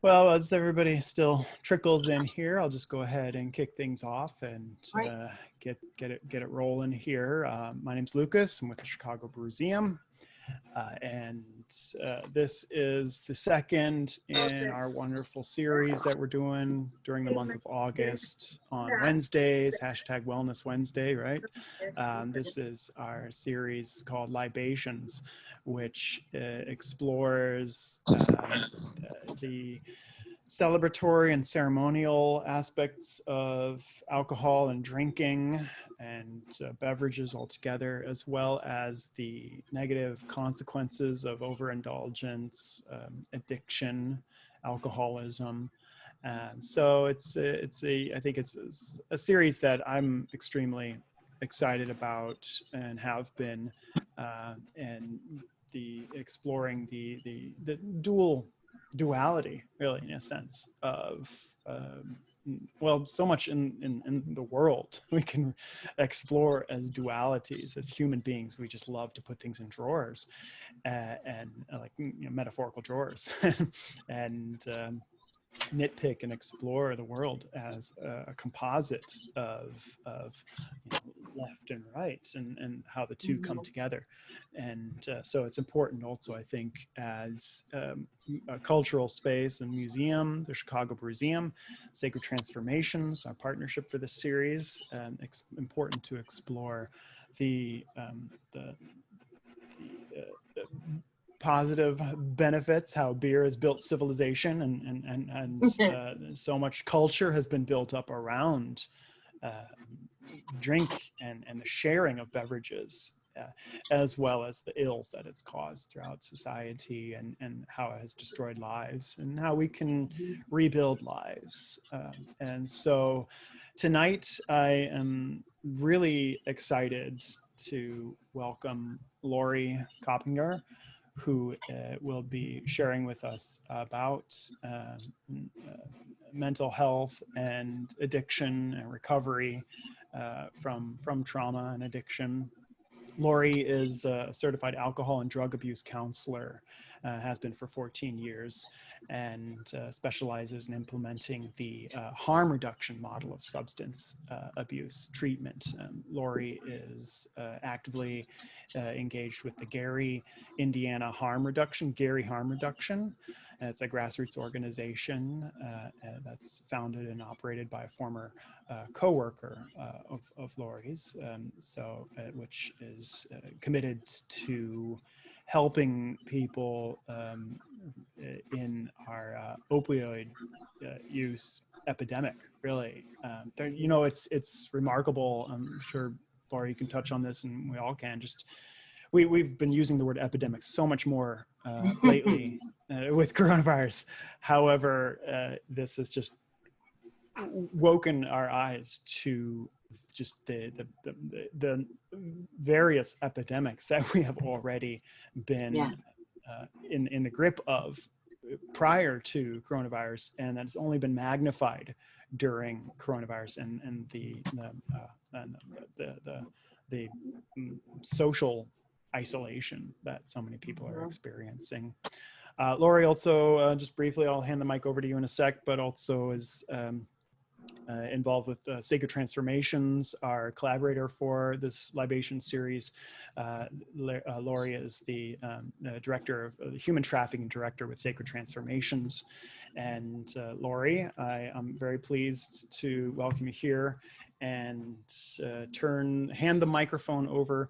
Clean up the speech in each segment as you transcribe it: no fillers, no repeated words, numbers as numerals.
Well, as everybody still trickles in here, I'll just go ahead and kick things off and Right. get it rolling here. My name's Lucas. I'm with the Chicago Brewseum, and this is the second in our wonderful series that we're doing during the month of August on Wednesdays, hashtag Wellness Wednesday, right? This is our series called Libations, which explores the celebratory and ceremonial aspects of alcohol and drinking and beverages altogether, as well as the negative consequences of overindulgence, addiction, alcoholism. And so I think it's a series that I'm extremely excited about and have been, and the exploring the duality, really, in a sense of well, so much in the world we can explore as dualities. As human beings, we just love to put things in drawers, and like, metaphorical drawers, and nitpick and explore the world as a composite of left and right, and how the two come together. And so it's important also, I think, as a cultural space and museum, the Chicago Brewseum, Sacred Transformations, our partnership for this series, it's important to explore the positive benefits, how beer has built civilization, and so much culture has been built up around drink and the sharing of beverages, as well as the ills that it's caused throughout society, and how it has destroyed lives and how we can rebuild lives. And so tonight I am really excited to welcome Laurie Coppinger, who will be sharing with us about mental health and addiction and recovery from trauma and addiction. Laurie is a certified alcohol and drug abuse counselor, has been for 14 years, and specializes in implementing the harm reduction model of substance abuse treatment. Laurie is actively engaged with the Gary, Indiana Harm Reduction, Gary Harm Reduction. It's a grassroots organization that's founded and operated by a former co-worker of Laurie's, which is committed to helping people in our opioid use epidemic, really. It's remarkable. I'm sure, Laurie, you can touch on this, and we all can. Just we've been using the word epidemic so much more lately with coronavirus. However, this has just woken our eyes to just the various epidemics that we have already been in the grip of prior to coronavirus, and that has only been magnified during coronavirus and the social isolation that so many people are experiencing. Laurie also, just briefly, I'll hand the mic over to you in a sec, but also is involved with Sacred Transformations, our collaborator for this libation series. Laurie is the director of human trafficking director with Sacred Transformations. And Laurie, I'm very pleased to welcome you here and hand the microphone over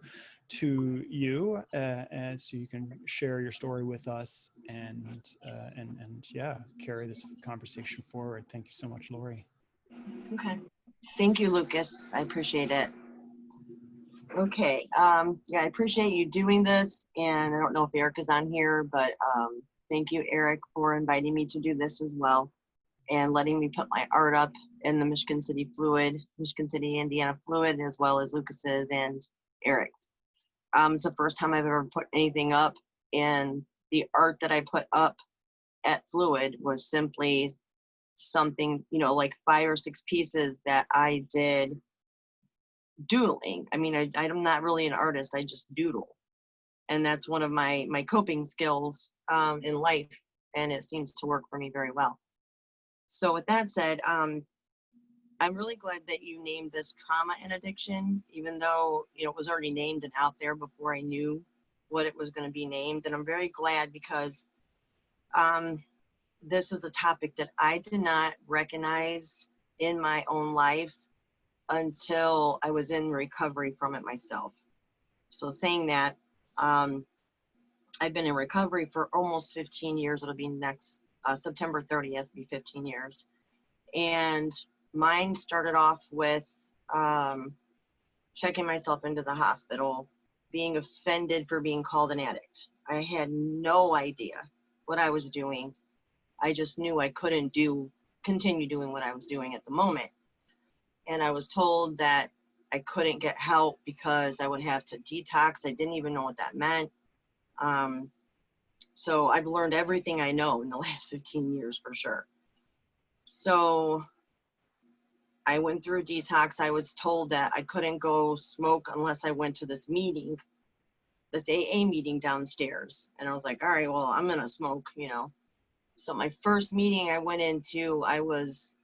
to you, and so you can share your story with us and carry this conversation forward. Thank you so much, Laurie. Okay. Thank you, Lucas. I appreciate it. Okay. I appreciate you doing this. And I don't know if Eric is on here, but thank you, Eric, for inviting me to do this as well and letting me put my art up in the Michigan City, Indiana Fluid, as well as Lucas's and Eric's. It's the first time I've ever put anything up, and the art that I put up at Fluid was simply something, like 5 or 6 pieces that I did doodling. I mean, I'm not really an artist, I just doodle. And that's one of my coping skills in life. and it seems to work for me very well. So with that said, I'm really glad that you named this trauma and addiction, even though, you know, it was already named and out there before I knew what it was going to be named. And I'm very glad because this is a topic that I did not recognize in my own life until I was in recovery from it myself. So saying that, I've been in recovery for almost 15 years. It'll be next September 30th, be 15 years. And mine started off with checking myself into the hospital, being offended for being called an addict. I had no idea what I was doing. I just knew I couldn't continue doing what I was doing at the moment. And I was told that I couldn't get help because I would have to detox. I didn't even know what that meant. So I've learned everything I know in the last 15 years for sure. So I went through detox. I was told that I couldn't go smoke unless I went to this meeting, this AA meeting downstairs. And I was like, all right, well, I'm going to smoke, you know. So my first meeting I went into, I was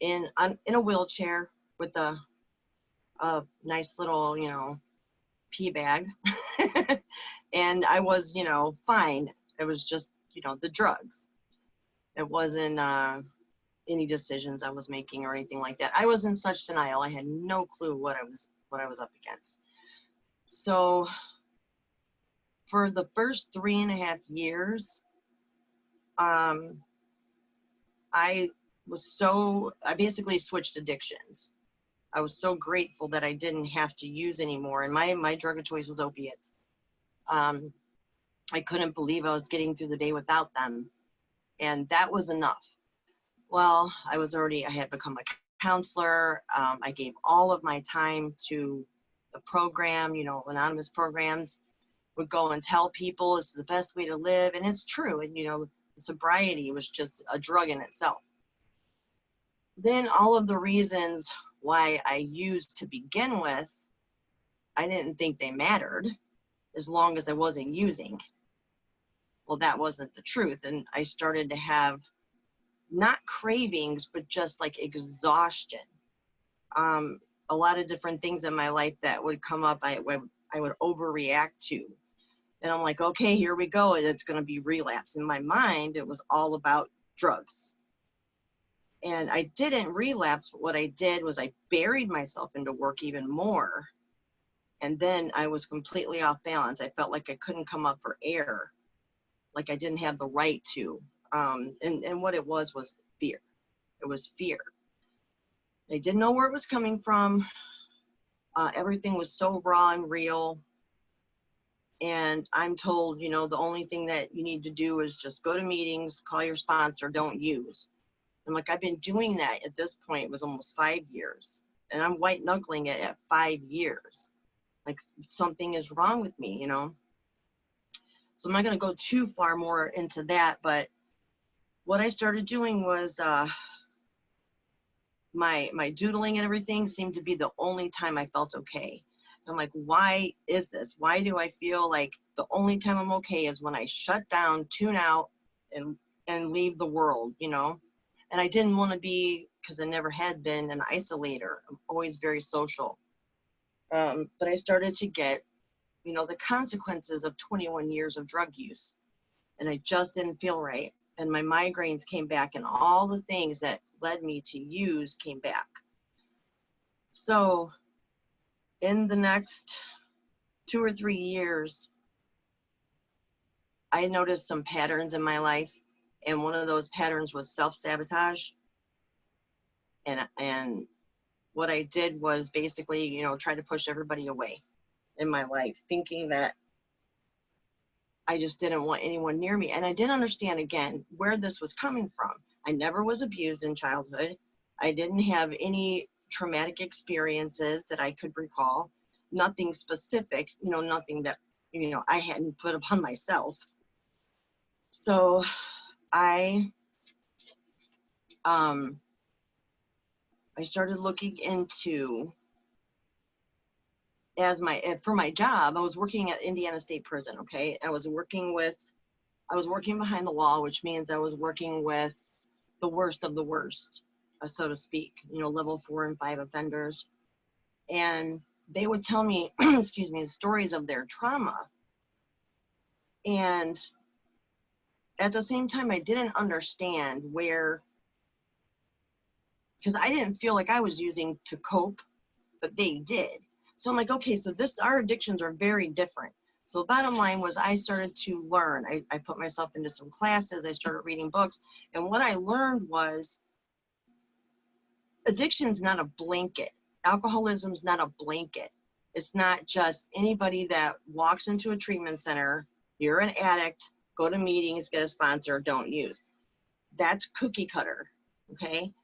in a wheelchair with a nice little, you know, pee bag. And I was, you know, fine. It was just, you know, the drugs. It wasn't any decisions I was making or anything like that. I was in such denial. I had no clue what I was up against. So for the first 3.5 years, I basically switched addictions. I was so grateful that I didn't have to use anymore. And my drug of choice was opiates. I couldn't believe I was getting through the day without them. And that was enough. Well, I had become a counselor. I gave all of my time to the program, you know, anonymous programs, would go and tell people this is the best way to live. And it's true. And, you know, sobriety was just a drug in itself. Then all of the reasons why I used to begin with, I didn't think they mattered as long as I wasn't using. Well, that wasn't the truth. And I started to have not cravings, but just like exhaustion. A lot of different things in my life that would come up, I would overreact to. And I'm like, okay, here we go. It's going to be relapse. In my mind, it was all about drugs. And I didn't relapse. But what I did was I buried myself into work even more. And then I was completely off balance. I felt like I couldn't come up for air, like I didn't have the right to. And what it was fear. It was fear. I didn't know where it was coming from. Everything was so raw and real. And I'm told, you know, the only thing that you need to do is just go to meetings, call your sponsor, don't use. And like, I've been doing that at this point, it was almost 5 years. And I'm white knuckling it at 5 years. Like something is wrong with me, you know? So I'm not going to go too far more into that, but what I started doing was my doodling and everything seemed to be the only time I felt okay. I'm like, why is this? Why do I feel like the only time I'm okay is when I shut down, tune out, and leave the world, you know? And I didn't want to be, because I never had been, an isolator. I'm always very social. But I started to get, you know, the consequences of 21 years of drug use. And I just didn't feel right. And my migraines came back, and all the things that led me to use came back. So in the next 2 or 3 years, I noticed some patterns in my life. And one of those patterns was self-sabotage. And what I did was basically, you know, try to push everybody away in my life, thinking that I just didn't want anyone near me. And I didn't understand, again, where this was coming from. I never was abused in childhood. I didn't have any traumatic experiences that I could recall. Nothing specific, you know, nothing that, you know, I hadn't put upon myself. So I started looking into, for my job, I was working at Indiana State Prison, okay? I was working with I was working behind the wall, which means I was working with the worst of the worst, so to speak, level 4 and 5 offenders. And they would tell me, excuse me, stories of their trauma. And at the same time, I didn't understand where, because I didn't feel like I was using to cope, but they did. So I'm like, okay, so our addictions are very different. So bottom line was I started to learn. I put myself into some classes. I started reading books. And what I learned was addiction's not a blanket. Alcoholism's not a blanket. It's not just anybody that walks into a treatment center, you're an addict, go to meetings, get a sponsor, don't use. That's cookie cutter, okay?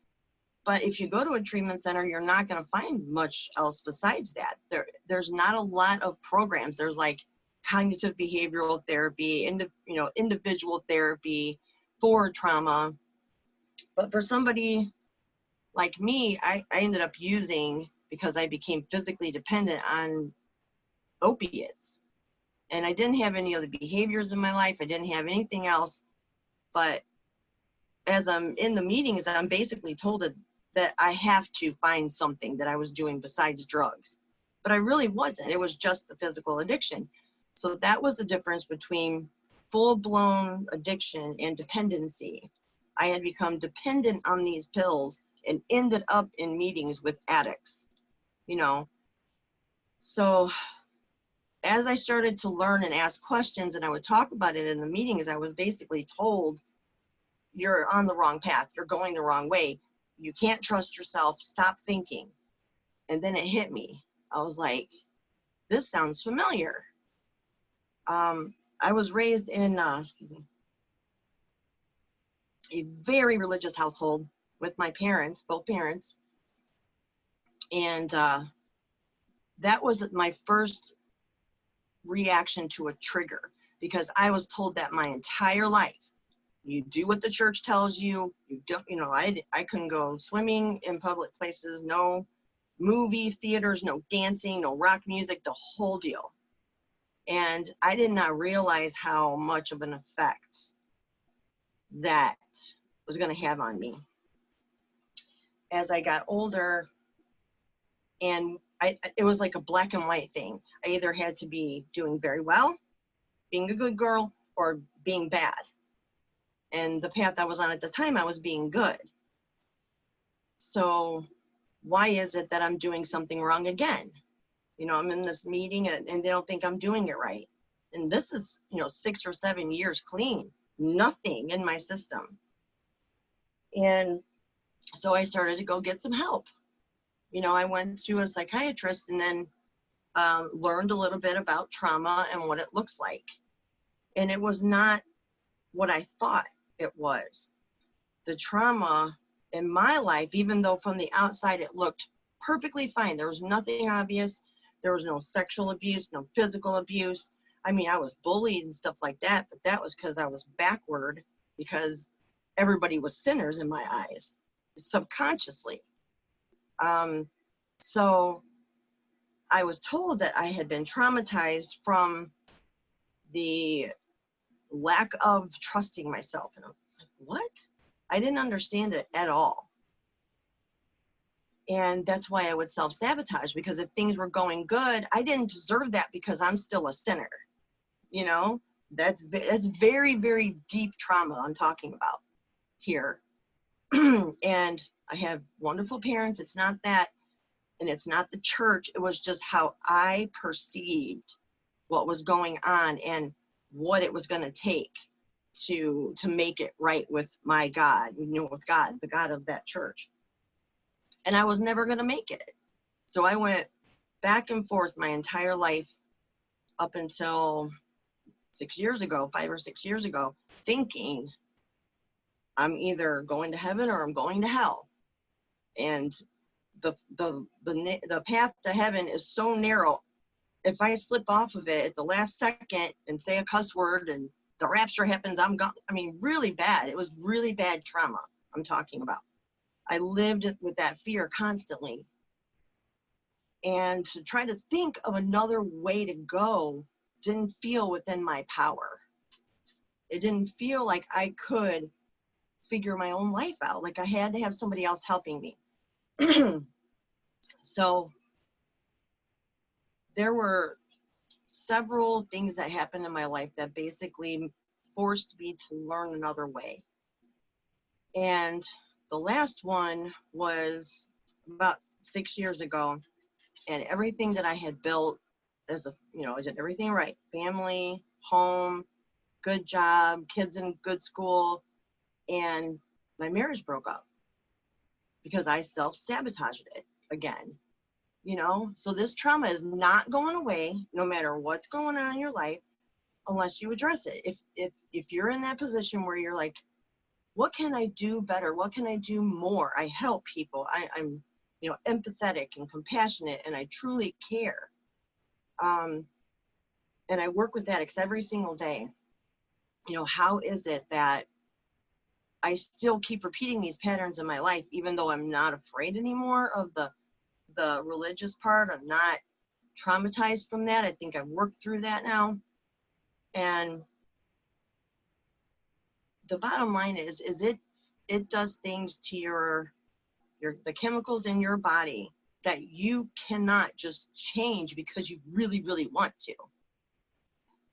But if you go to a treatment center, you're not going to find much else besides that. There's not a lot of programs. There's like cognitive behavioral therapy, individual therapy for trauma. But for somebody like me, I ended up using because I became physically dependent on opiates. And I didn't have any other behaviors in my life. I didn't have anything else. But as I'm in the meetings, I'm basically told that I have to find something that I was doing besides drugs. But I really wasn't. It was just the physical addiction. So that was the difference between full-blown addiction and dependency. I had become dependent on these pills and ended up in meetings with addicts, So as I started to learn and ask questions, and I would talk about it in the meetings, I was basically told, you're on the wrong path. You're going the wrong way. You can't trust yourself. Stop thinking. And then it hit me. I was like, this sounds familiar. I was raised in a very religious household with my parents, both parents. And that was my first reaction to a trigger, because I was told that my entire life. You do what the church tells you. You don't, I couldn't go swimming in public places, no movie theaters, no dancing, no rock music, the whole deal. And I did not realize how much of an effect that was going to have on me. As I got older, and it was like a black and white thing. I either had to be doing very well, being a good girl, or being bad. And the path I was on at the time, I was being good. So why is it that I'm doing something wrong again? I'm in this meeting and they don't think I'm doing it right. And this is, 6 or 7 years clean, nothing in my system. And so I started to go get some help. I went to a psychiatrist and then learned a little bit about trauma and what it looks like. And it was not what I thought it was. The trauma in my life, even though from the outside it looked perfectly fine, there was nothing obvious. There was no sexual abuse, no physical abuse. I mean, I was bullied and stuff like that, but that was because I was backward, because everybody was sinners in my eyes, subconsciously. So I was told that I had been traumatized from the lack of trusting myself. And I was like, what? I didn't understand it at all. And that's why I would self-sabotage, because if things were going good, I didn't deserve that because I'm still a sinner. That's very, very deep trauma I'm talking about here. And I have wonderful parents. It's not that, and it's not the church. It was just how I perceived what was going on and what it was going to take to make it right with my God, with God, the God of that church. And I was never going to make it. So I went back and forth my entire life up until 6 years ago, 5 or 6 years ago, thinking I'm either going to heaven or I'm going to hell. And the path to heaven is so narrow. If I slip off of it at the last second and say a cuss word and the rapture happens, I'm gone. I mean, really bad. It was really bad trauma I'm talking about. I lived with that fear constantly. And to try to think of another way to go didn't feel within my power. it didn't feel like I could figure my own life out. Like I had to have somebody else helping me. So there were several things that happened in my life that basically forced me to learn another way. And the last one was about 6 years ago, and everything that I had built as a, I did everything right. Family, home, good job, kids in good school, and my marriage broke up because I self-sabotaged it again. So this trauma is not going away no matter what's going on in your life unless you address it. If you're in that position where you're like, what can I do better? What can I do more? I help people. I'm empathetic and compassionate, and I truly care. And I work with addicts every single day. How is it that I still keep repeating these patterns in my life, even though I'm not afraid anymore of the religious part? I'm not traumatized from that. I think I've worked through that now. And the bottom line is it does things to the chemicals in your body that you cannot just change because you really, really want to.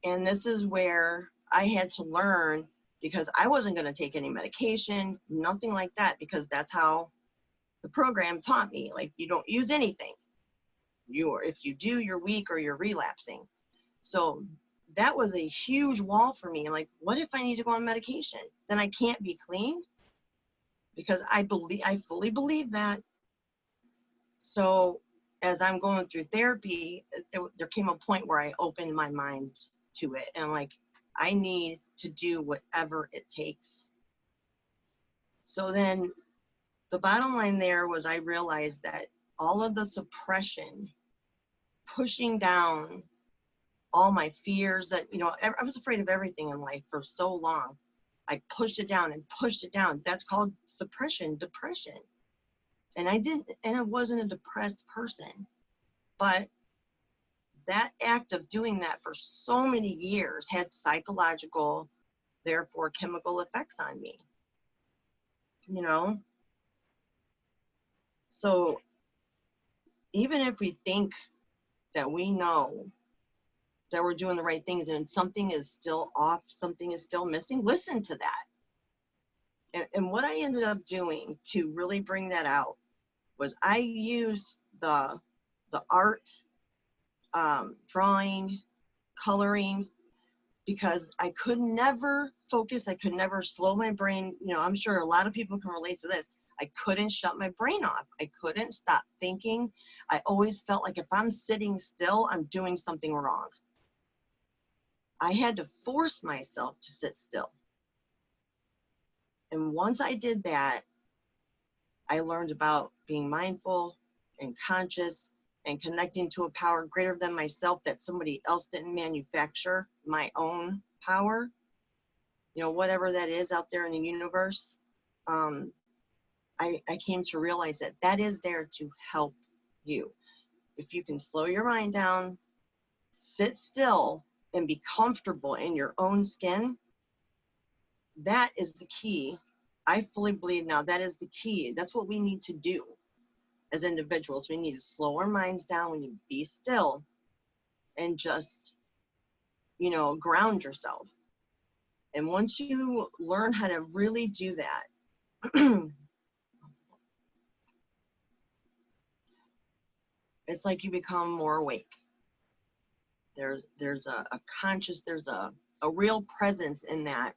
And this is where I had to learn, because I wasn't going to take any medication, nothing like that, because that's how the program taught me. Like, you don't use anything. If you do, you're weak or you're relapsing. So that was a huge wall for me. I'm like, what if I need to go on medication? Then I can't be clean, because I fully believe that. So as I'm going through therapy, there came a point where I opened my mind to it, and I'm like, I need to do whatever it takes. So then the bottom line there was, I realized that all of the suppression, pushing down all my fears, that, I was afraid of everything in life for so long. I pushed it down and pushed it down. That's called suppression depression. And I wasn't a depressed person, but that act of doing that for so many years had psychological, therefore chemical effects on me, So even if we think that we know that we're doing the right things and something is still off, something is still missing, listen to that. And what I ended up doing to really bring that out was I used the art, drawing, coloring, because I could never focus. I could never slow my brain. I'm sure a lot of people can relate to this. I couldn't shut my brain off. I couldn't stop thinking. I always felt like if I'm sitting still, I'm doing something wrong. I had to force myself to sit still. And once I did that, I learned about being mindful and conscious and connecting to a power greater than myself that somebody else didn't manufacture, my own power, whatever that is out there in the universe. I came to realize that is there to help you. If you can slow your mind down, sit still, and be comfortable in your own skin, that is the key. I fully believe now that is the key. That's what we need to do as individuals. We need to slow our minds down. We need to be still and just, ground yourself. And once you learn how to really do that, it's like you become more awake. There's a conscious, there's a real presence in that.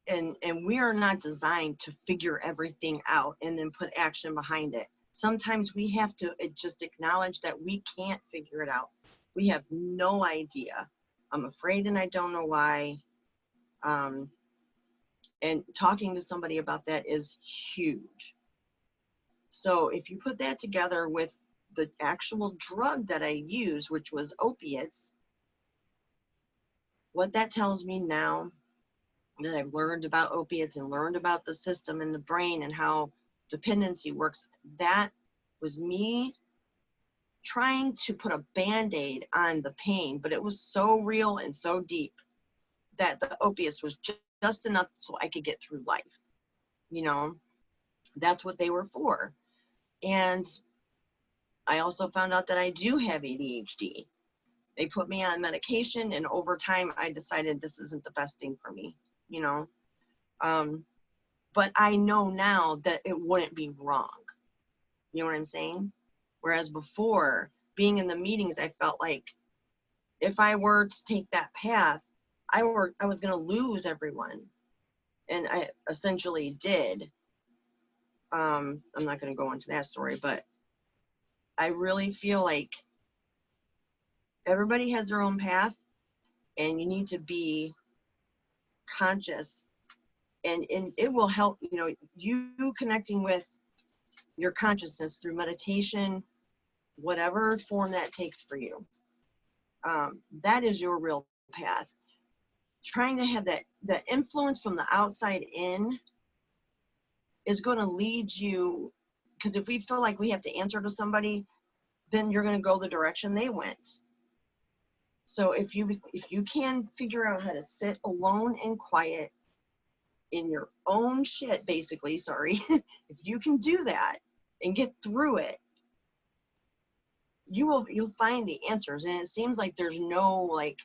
And we are not designed to figure everything out and then put action behind it. Sometimes we have to just acknowledge that we can't figure it out. We have no idea. I'm afraid and I don't know why. And talking to somebody about that is huge. So if you put that together with the actual drug that I used, which was opiates, what that tells me now that I've learned about opiates and learned about the system in the brain and how dependency works, that was me trying to put a Band-Aid on the pain, but it was so real and so deep that the opiates was just enough so I could get through life. You know, that's what they were for. And I also found out that I do have ADHD. They put me on medication, and over time I decided this isn't the best thing for me, you know. But I know now that it wouldn't be wrong. You know what I'm saying? Whereas before, being in the meetings, I felt like if I were to take that path, I was going to lose everyone. And I essentially did. I'm not going to go into that story, but I really feel like everybody has their own path, and you need to be conscious, and it will help, you know, you connecting with your consciousness through meditation, whatever form that takes for you. That is your real path. Trying to have that influence from the outside in is going to lead you, because if we feel like we have to answer to somebody, then you're going to go the direction they went. So if you can figure out how to sit alone and quiet in your own shit, basically, sorry, if you can do that and get through it, you'll find the answers. And it seems like there's no like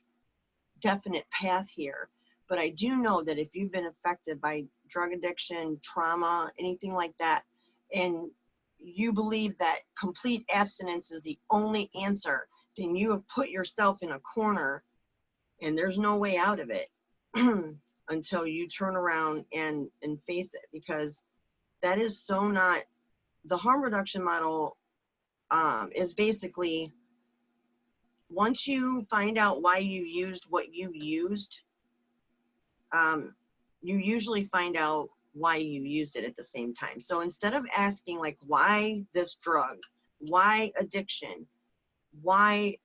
definite path here, but I do know that if you've been affected by drug addiction, trauma, anything like that, and you believe that complete abstinence is the only answer, then you have put yourself in a corner and there's no way out of it until you turn around and face it, because that is so not the harm reduction model. Is basically, once you find out why you used what you used, you usually find out why you used it at the same time. So instead of asking like, why this drug, why addiction, why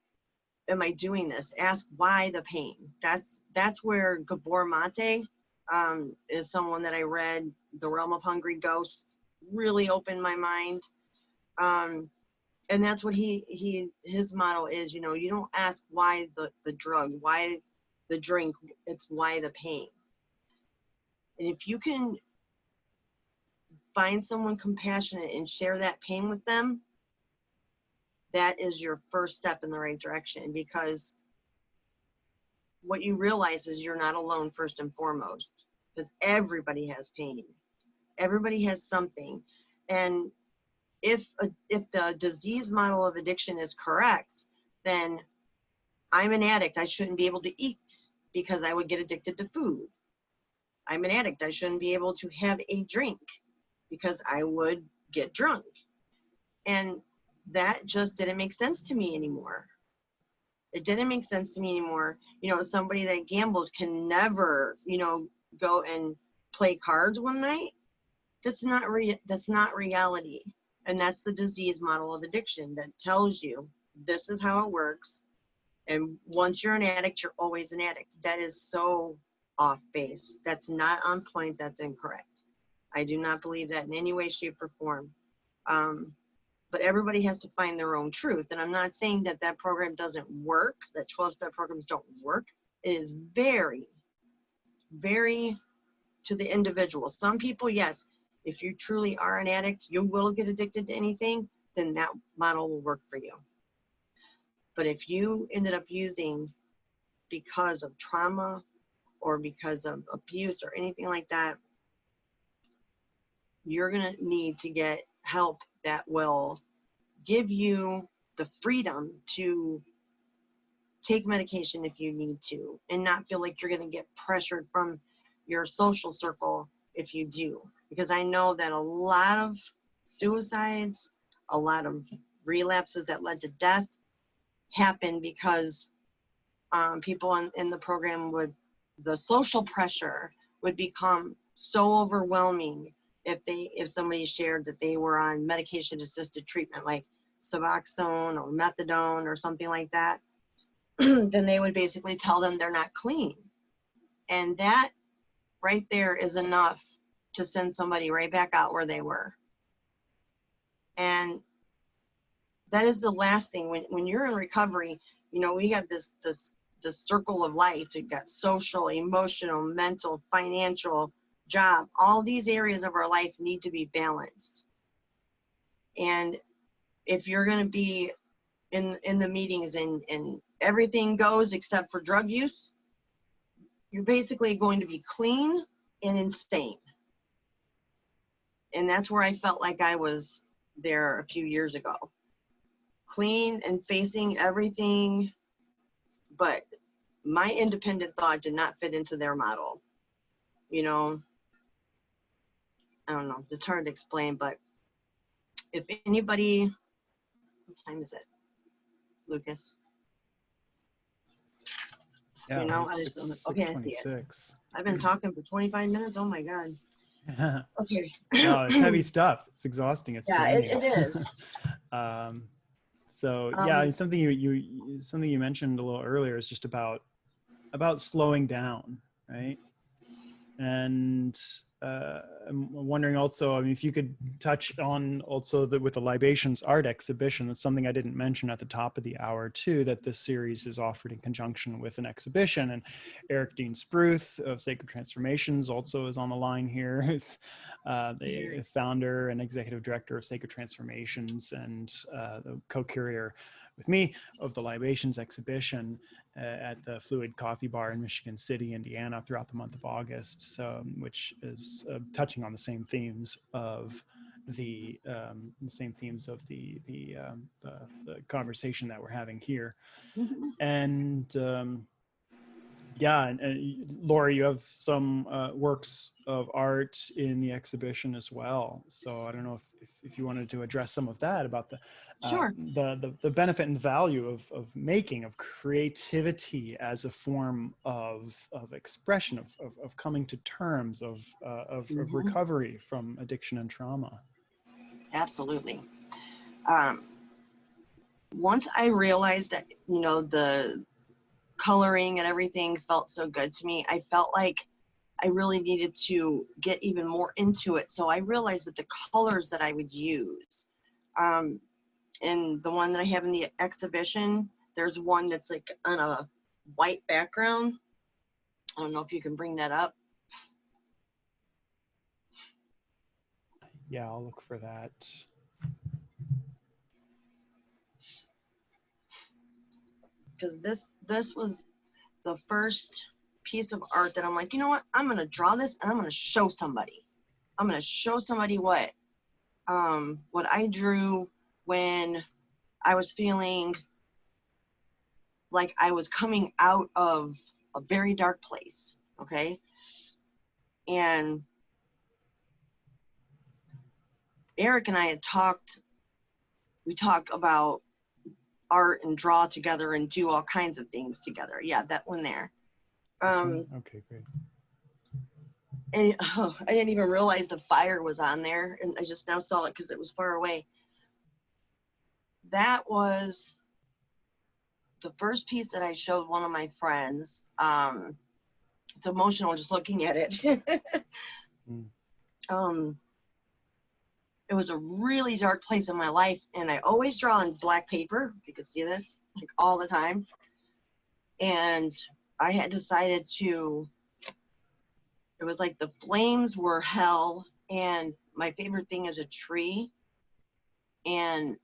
am I doing this, ask why the pain. That's where Gabor Mate is someone that I read, The Realm of Hungry Ghosts, really opened my mind. And that's what his motto is, you know, you don't ask why the drug, why the drink, it's why the pain. And if you can find someone compassionate and share that pain with them, that is your first step in the right direction, because what you realize is you're not alone first and foremost, because everybody has pain. Everybody has something. And if the disease model of addiction is correct, then I'm an addict. I shouldn't be able to eat because I would get addicted to food. I'm an addict. I shouldn't be able to have a drink because I would get drunk. And that just didn't make sense to me anymore. It didn't make sense to me anymore. You know, somebody that gambles can never, you know, go and play cards one night. That's not reality. And that's the disease model of addiction that tells you this is how it works. And once you're an addict, you're always an addict. That is so off base. That's not on point. That's incorrect. I do not believe that in any way, shape, or form. But everybody has to find their own truth. And I'm not saying that that program doesn't work, that 12-step programs don't work. It is very, very to the individual. Some people, yes, if you truly are an addict, you will get addicted to anything, then that model will work for you. But if you ended up using because of trauma or because of abuse or anything like that, you're going to need to get help that will give you the freedom to take medication if you need to, and not feel like you're going to get pressured from your social circle if you do. Because I know that a lot of suicides, a lot of relapses that led to death happen because people in the program the social pressure would become so overwhelming if somebody shared that they were on medication assisted treatment like Suboxone or methadone or something like that, then they would basically tell them they're not clean. And that right there is enough to send somebody right back out where they were. And that is the last thing. When you're in recovery, you know, we have this the circle of life. You've got social, emotional, mental, financial, job. All these areas of our life need to be balanced. And if you're going to be in the meetings and everything goes except for drug use, you're basically going to be clean and insane. And that's where I felt like I was there a few years ago. Clean and facing everything, but my independent thought did not fit into their model. You know, I don't know, it's hard to explain, but if anybody, what time is it, Lucas? Yeah, You know, like I just, okay, I see it. 6:26. I've been talking for 25 minutes. Oh my God. Okay. No, it's heavy stuff. It's exhausting. It's Yeah, draining. it is. So yeah, something you mentioned a little earlier is just about slowing down, right? And I'm wondering also, I mean, if you could touch on also with the Libations art exhibition. That's something I didn't mention at the top of the hour too, that this series is offered in conjunction with an exhibition. And Eric Dean Spruth of Sacred Transformations also is on the line here. The founder and executive director of Sacred Transformations, and the co-curator with me of the Libations Exhibition at the Fluid Coffee Bar in Michigan City, Indiana, throughout the month of August, which is touching on the same themes of the conversation that we're having here. Mm-hmm. And yeah, and Laurie, you have some works of art in the exhibition as well. So I don't know if you wanted to address some of that about the Sure. the benefit and value of creativity as a form of expression, of coming to terms, of recovery from addiction and trauma. Absolutely. Once I realized that, you know, the coloring and everything felt so good to me, I felt like I really needed to get even more into it. So I realized that the colors that I would use, and the one that I have in the exhibition, there's one that's like on a white background. I don't know if you can bring that up. Yeah, I'll look for that. Because this was the first piece of art that I'm like, you know what, I'm going to draw this and I'm going to show somebody. I'm going to show somebody what I drew when I was feeling like I was coming out of a very dark place, okay? And Eric and I had we talk about art and draw together and do all kinds of things together. Yeah, that one there. Okay, great. And I didn't even realize the fire was on there, and I just now saw it because it was far away. That was the first piece that I showed one of my friends. It's emotional just looking at it. It was a really dark place in my life, and I always draw on black paper. If you could see this, like all the time. And I had decided it was like the flames were hell, and my favorite thing is a tree. And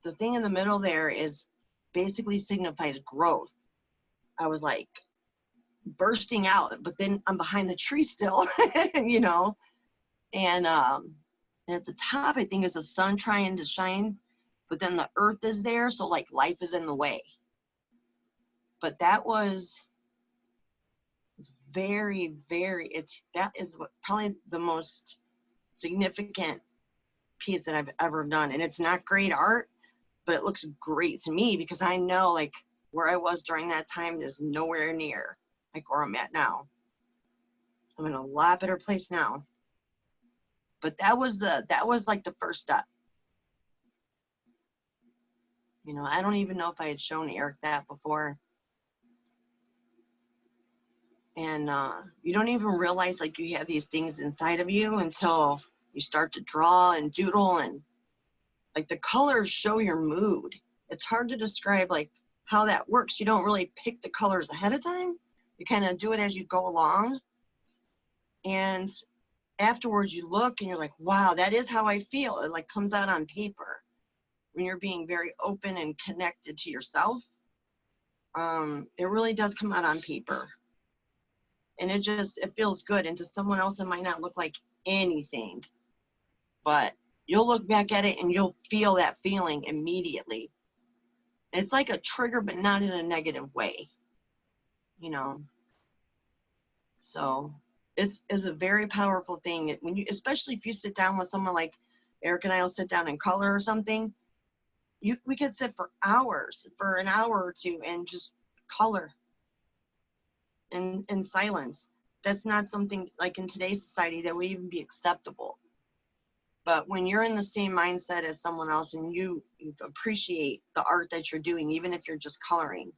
the thing in the middle there is basically signifies growth. I was like bursting out, but then I'm behind the tree still, you know. And at the top, I think is the sun trying to shine, but then the earth is there, so like life is in the way. But that was very, that is probably the most significant piece that I've ever done. And it's not great art, but it looks great to me because I know like where I was during that time is nowhere near like where I'm at now. I'm in a lot better place now. But that was like the first step. You know, I don't even know if I had shown Eric that before. And you don't even realize like you have these things inside of you until you start to draw and doodle, and like the colors show your mood. It's hard to describe like how that works. You don't really pick the colors ahead of time. You kind of do it as you go along. And afterwards you look and you're like, wow, that is how I feel. It like comes out on paper when you're being very open and connected to yourself. It really does come out on paper. And it feels good. And to someone else, it might not look like anything, but you'll look back at it and you'll feel that feeling immediately. It's like a trigger, but not in a negative way, you know? So it's a very powerful thing when you, especially if you sit down with someone like Eric and I will sit down and color or something. We could sit for hours, for an hour or two, and just color in silence. That's not something like in today's society that would even be acceptable. But when you're in the same mindset as someone else and you appreciate the art that you're doing, even if you're just coloring,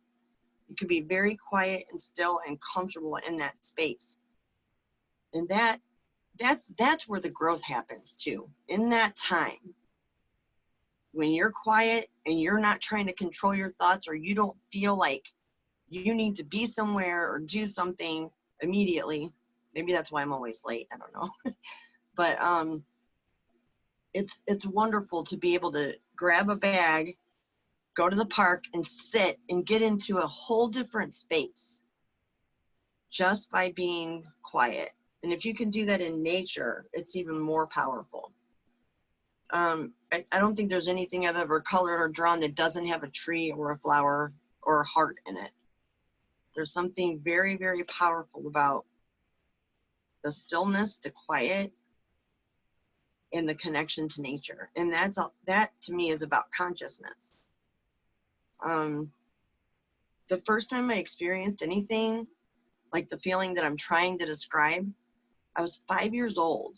you can be very quiet and still and comfortable in that space. And that's where the growth happens too. In that time, when you're quiet and you're not trying to control your thoughts, or you don't feel like you need to be somewhere or do something immediately. Maybe that's why I'm always late. I don't know. But it's wonderful to be able to grab a bag, go to the park and sit and get into a whole different space just by being quiet. And if you can do that in nature, it's even more powerful. I don't think there's anything I've ever colored or drawn that doesn't have a tree or a flower or a heart in it. There's something very, very powerful about the stillness, the quiet, and the connection to nature. And that to me is about consciousness. The first time I experienced anything like the feeling that I'm trying to describe, I was 5 years old.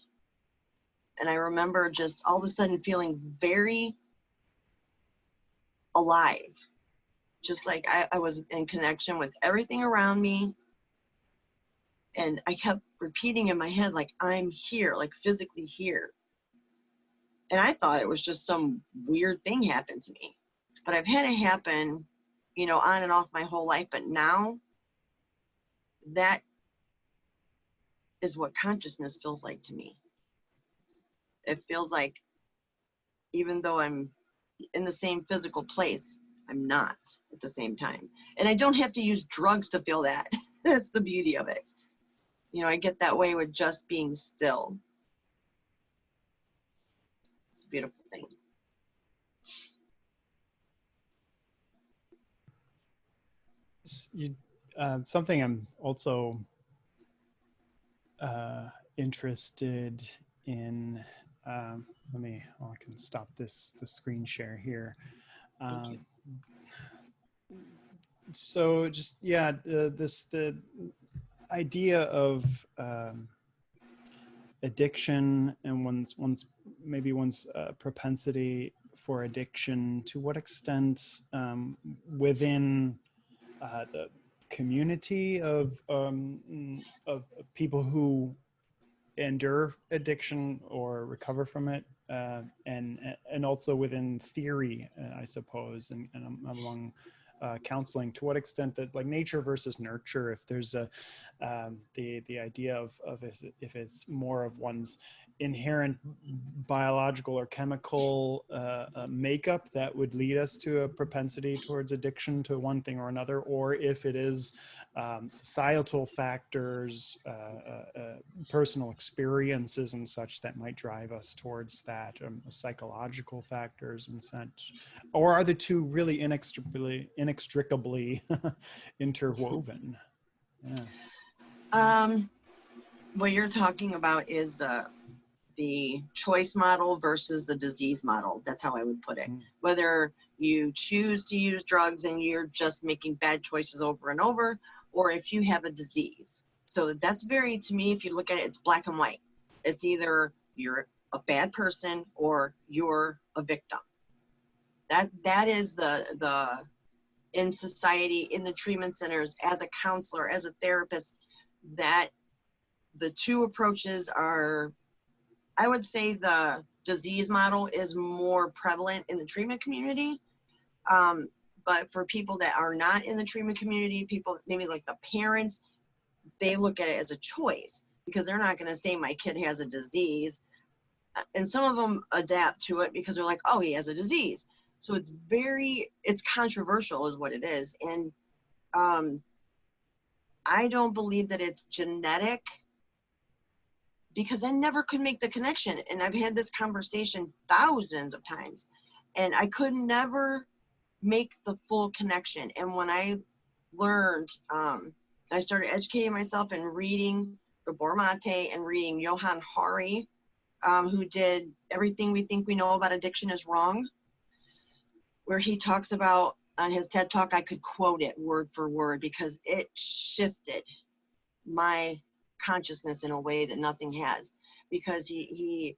And I remember just all of a sudden feeling very alive. Just like I was in connection with everything around me. And I kept repeating in my head, like, I'm here, like physically here. And I thought it was just some weird thing happened to me. But I've had it happen, you know, on and off my whole life. But now that is what consciousness feels like to me. It feels like even though I'm in the same physical place, I'm not at the same time. And I don't have to use drugs to feel that. That's the beauty of it. You know, I get that way with just being still. It's a beautiful thing. Something I'm also interested in. I can stop the screen share here. So just, yeah, the idea of addiction and one's propensity for addiction, to what extent within the community of people who endure addiction or recover from it, and also within theory, I suppose, and among counseling, to what extent that, like, nature versus nurture, if there's the idea of if it's more of one's inherent biological or chemical makeup that would lead us to a propensity towards addiction to one thing or another, or if it is societal factors, personal experiences and such that might drive us towards that, psychological factors and such, or are the two really inextricably interwoven? Yeah. What you're talking about is the choice model versus the disease model. That's how I would put it. Whether you choose to use drugs and you're just making bad choices over and over, or if you have a disease. So that's very, to me, if you look at it, it's black and white. It's either you're a bad person or you're a victim. That is the in society, in the treatment centers, as a counselor, as a therapist, that the two approaches are, I would say the disease model is more prevalent in the treatment community. But for people that are not in the treatment community, people maybe like the parents, they look at it as a choice because they're not going to say my kid has a disease. And some of them adapt to it because they're like, oh, he has a disease. So it's controversial is what it is. And I don't believe that it's genetic because I never could make the connection. And I've had this conversation thousands of times and I could never make the full connection. And when I learned, I started educating myself and reading Gabor Mate and reading Johann Hari, who did Everything We Think We Know About Addiction Is Wrong, where he talks about, on his TED Talk, I could quote it word for word because it shifted my consciousness in a way that nothing has. Because he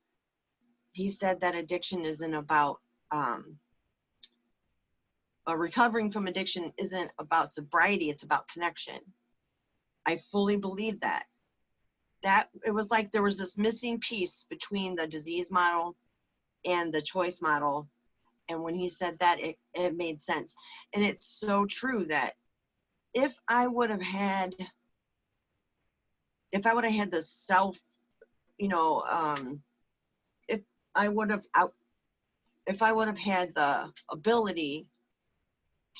said that addiction isn't about, recovering from addiction isn't about sobriety, it's about connection. I fully believe that. That it was like there was this missing piece between the disease model and the choice model. And when he said that, it made sense. And it's so true that if I would have had the self, if I would have had the ability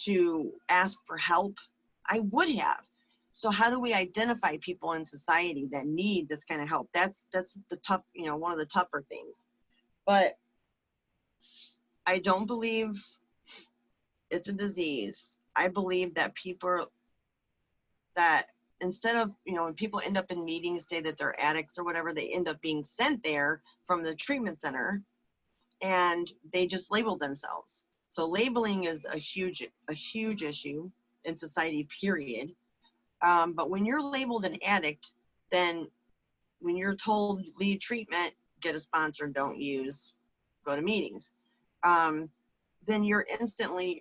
to ask for help, I would have. So how do we identify people in society that need this kind of help? That's the tough, one of the tougher things. But I don't believe it's a disease. I believe that people that instead of, when people end up in meetings, say that they're addicts or whatever, they end up being sent there from the treatment center and they just label themselves. So labeling is a huge issue in society, period. But when you're labeled an addict, then when you're told leave treatment, get a sponsor, don't use, go to meetings, then you're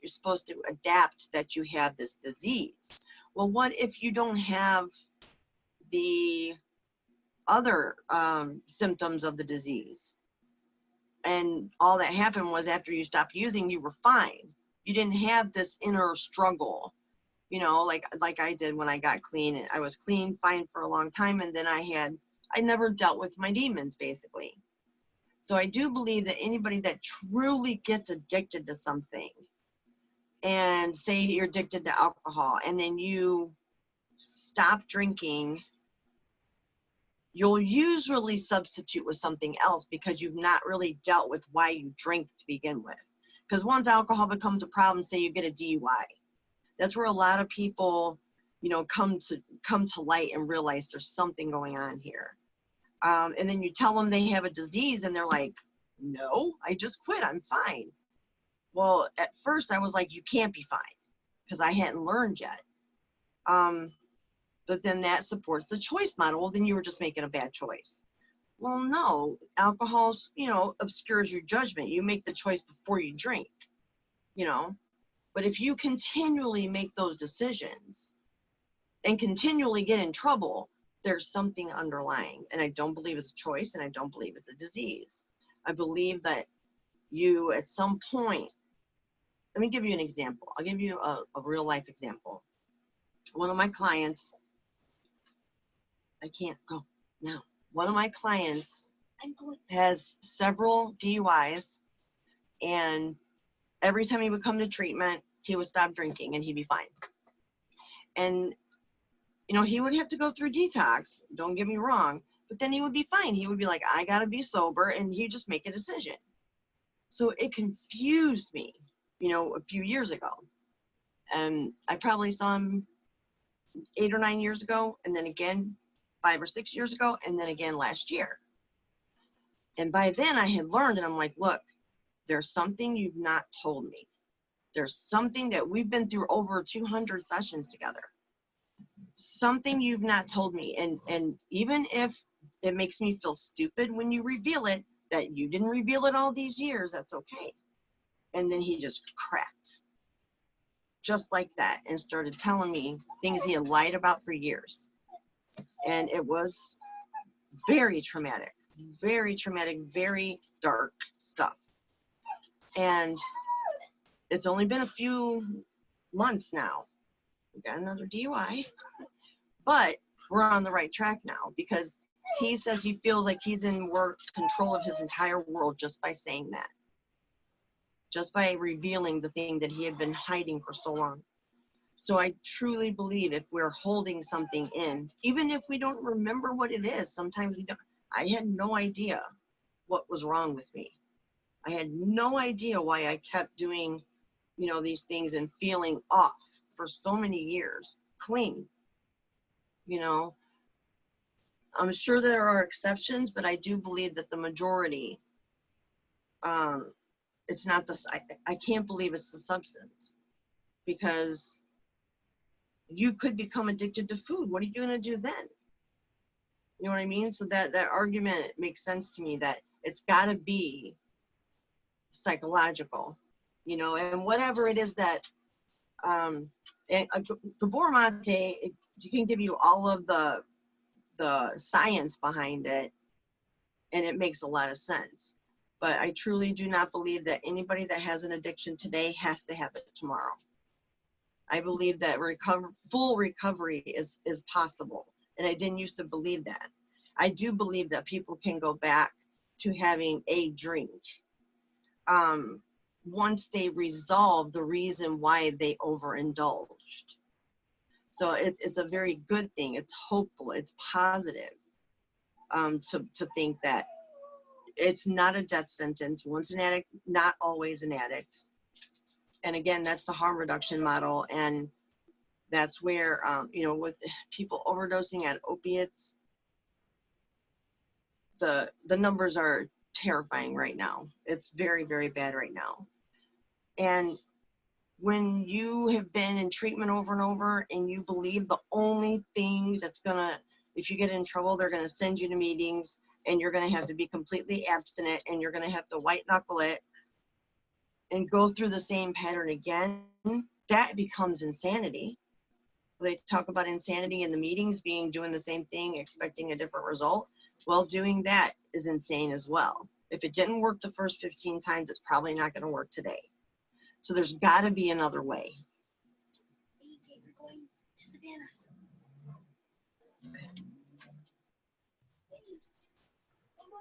supposed to adapt that you have this disease. Well, what if you don't have the other symptoms of the disease? And all that happened was after you stopped using, you were fine. You didn't have this inner struggle, like I did when I got clean. I was clean, fine for a long time, and then I never dealt with my demons, basically. So I do believe that anybody that truly gets addicted to something, and say you're addicted to alcohol, and then you stop drinking, you'll usually substitute with something else because you've not really dealt with why you drink to begin with. Because once alcohol becomes a problem, say you get a DUI, that's where a lot of people, come to light and realize there's something going on here. And then you tell them they have a disease and they're like, no, I just quit, I'm fine. Well, at first I was like, you can't be fine, because I hadn't learned yet. But then that supports the choice model. Well, then you were just making a bad choice. Well, no, alcohol, obscures your judgment. You make the choice before you drink, But if you continually make those decisions and continually get in trouble, there's something underlying. And I don't believe it's a choice, and I don't believe it's a disease. I believe that you, at some point, let me give you an example. I'll give you a real life example. One of my clients, I can't go now. One of my clients has several DUIs, and every time he would come to treatment, he would stop drinking and he'd be fine. And, he would have to go through detox, don't get me wrong, but then he would be fine. He would be like, I gotta be sober, and he'd just make a decision. So it confused me, a few years ago. And I probably saw him 8 or 9 years ago, and then again 5 or 6 years ago, and then again last year. And by then I had learned, and I'm like, look, there's something you've not told me. There's something that we've been through over 200 sessions together. Something you've not told me. And even if it makes me feel stupid when you reveal it, that you didn't reveal it all these years, that's okay. And then he just cracked. Just like that, and started telling me things he had lied about for years. And it was very traumatic, very dark stuff. And it's only been a few months now. We got another DUI, but we're on the right track now because he says he feels like he's in more control of his entire world just by saying that, just by revealing the thing that he had been hiding for so long. So I truly believe if we're holding something in, even if we don't remember what it is, sometimes we don't. I had no idea what was wrong with me. I had no idea why I kept doing, these things and feeling off for so many years, clean. I'm sure there are exceptions, but I do believe that the majority, it's not I can't believe it's the substance, because you could become addicted to food. What are you going to do then? You know what I mean? So that argument makes sense to me, that it's got to be psychological, and whatever it is that, and Gabor Mate, you can give you all of the science behind it, and it makes a lot of sense. But I truly do not believe that anybody that has an addiction today has to have it tomorrow. I believe that full recovery is possible, and I didn't used to believe that. I do believe that people can go back to having a drink once they resolve the reason why they overindulged. So it's a very good thing. It's hopeful. It's positive to think that it's not a death sentence. Once an addict, not always an addict. And again, that's the harm reduction model. And that's where, with people overdosing on opiates, the numbers are terrifying right now. It's very, very bad right now. And when you have been in treatment over and over and you believe the only thing that's if you get in trouble, they're going to send you to meetings and you're going to have to be completely abstinent and you're going to have to white knuckle it and go through the same pattern again, that becomes insanity. They talk about insanity in the meetings, doing the same thing, expecting a different result. Well, doing that is insane as well. If it didn't work the first 15 times, it's probably not going to work today. So there's got to be another way.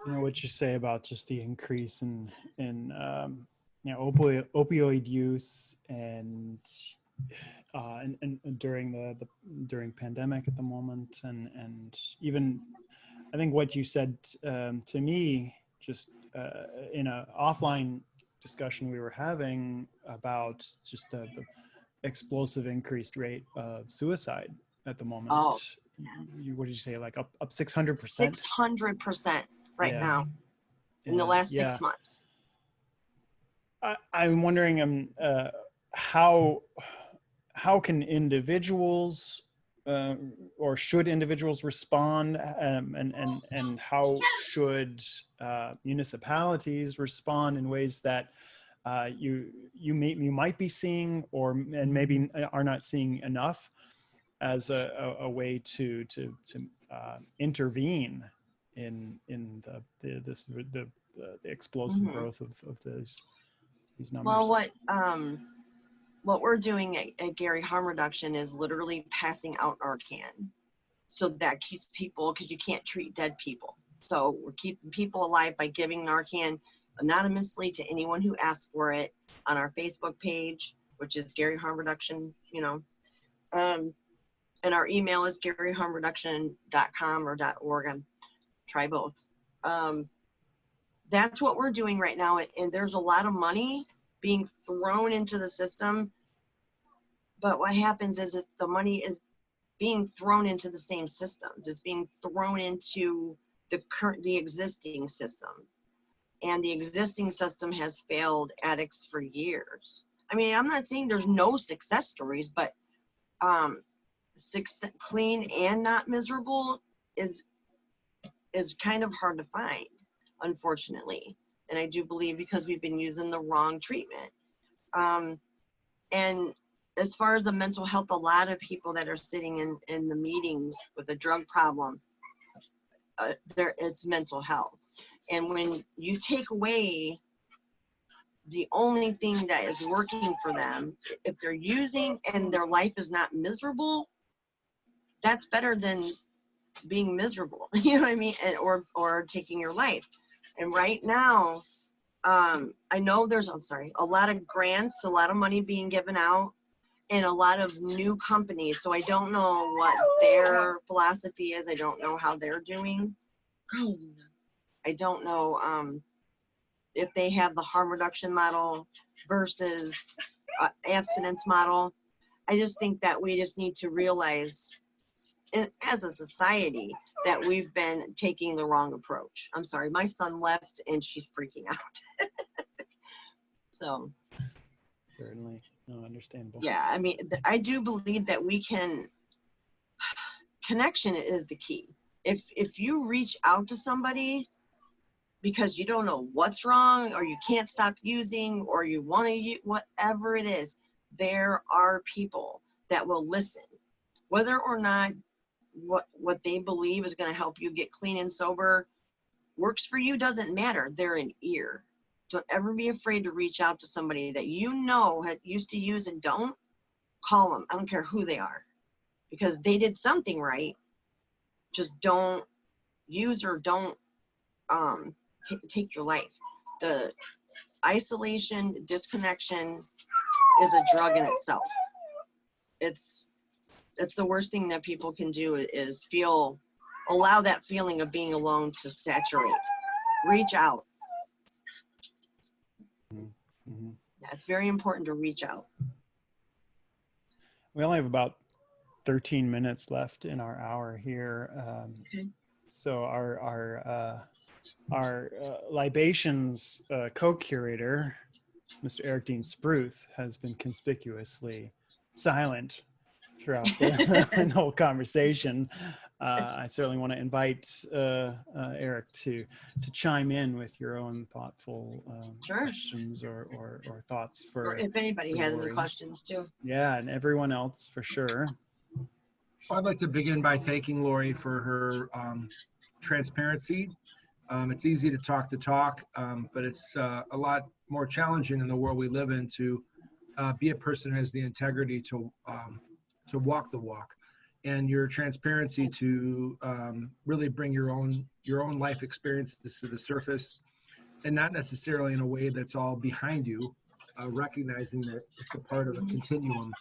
What you say about just the increase in opioid use and during pandemic at the moment, and even I think what you said to me just in a offline discussion we were having about just the explosive increased rate of suicide at the moment. Oh, what did you say? Like up 600%? 600% right now in the last 6 months. I'm wondering how can individuals or should individuals respond, and how should municipalities respond in ways that you might be seeing and maybe are not seeing enough as a way to intervene in the explosive growth of these numbers. Well, what we're doing at Gary Harm Reduction is literally passing out Narcan. So that keeps people, because you can't treat dead people. So we're keeping people alive by giving Narcan anonymously to anyone who asks for it on our Facebook page, which is Gary Harm Reduction, and our email is garyharmreduction.com or .org. Try both. That's what we're doing right now. And there's a lot of money being thrown into the system. But what happens is the money is being thrown into the same systems. It's being thrown into the existing system. And the existing system has failed addicts for years. I mean, I'm not saying there's no success stories, but clean and not miserable is kind of hard to find, unfortunately. And I do believe because we've been using the wrong treatment. And as far as the mental health, a lot of people that are sitting in the meetings with a drug problem, it's mental health. And when you take away the only thing that is working for them, if they're using and their life is not miserable, that's better than being miserable. You know what I mean? And, or taking your life. And right now, I know there's, a lot of grants, a lot of money being given out, and a lot of new companies. So I don't know what their philosophy is. I don't know how they're doing. I don't know if they have the harm reduction model versus abstinence model. I just think that we just need to realize as a society that we've been taking the wrong approach. I'm sorry, my son left and she's freaking out. So. Certainly, no, understandable. Yeah, I mean, I do believe that we can, connection is the key. If you reach out to somebody because you don't know what's wrong, or you can't stop using, or you want to use, whatever it is, there are people that will listen. Whether or not what they believe is going to help you get clean and sober works for you doesn't matter. They're an ear. Don't ever be afraid to reach out to somebody that you know used to use and don't. Call them. I don't care who they are, because they did something right. Just don't use or don't take your life. The isolation, disconnection is a drug in itself. It's the worst thing that people can do is allow that feeling of being alone to saturate. Reach out. Mm-hmm. Yeah, it's very important to reach out. We only have about 13 minutes left in our hour here. Okay. So our Libations co-curator, Mr. Eric Dean Spruth, has been conspicuously silent throughout the whole conversation. I certainly want to invite Eric to chime in with your own thoughtful Sure. questions or thoughts for. Or if anybody has Laurie. any questions too. Yeah, and everyone else for sure. I'd like to begin by thanking Laurie for her transparency. It's easy to talk, but it's a lot more challenging in the world we live in to be a person who has the integrity to walk the walk, and your transparency to really bring your own life experiences to the surface, and not necessarily in a way that's all behind you, recognizing that it's a part of a continuum.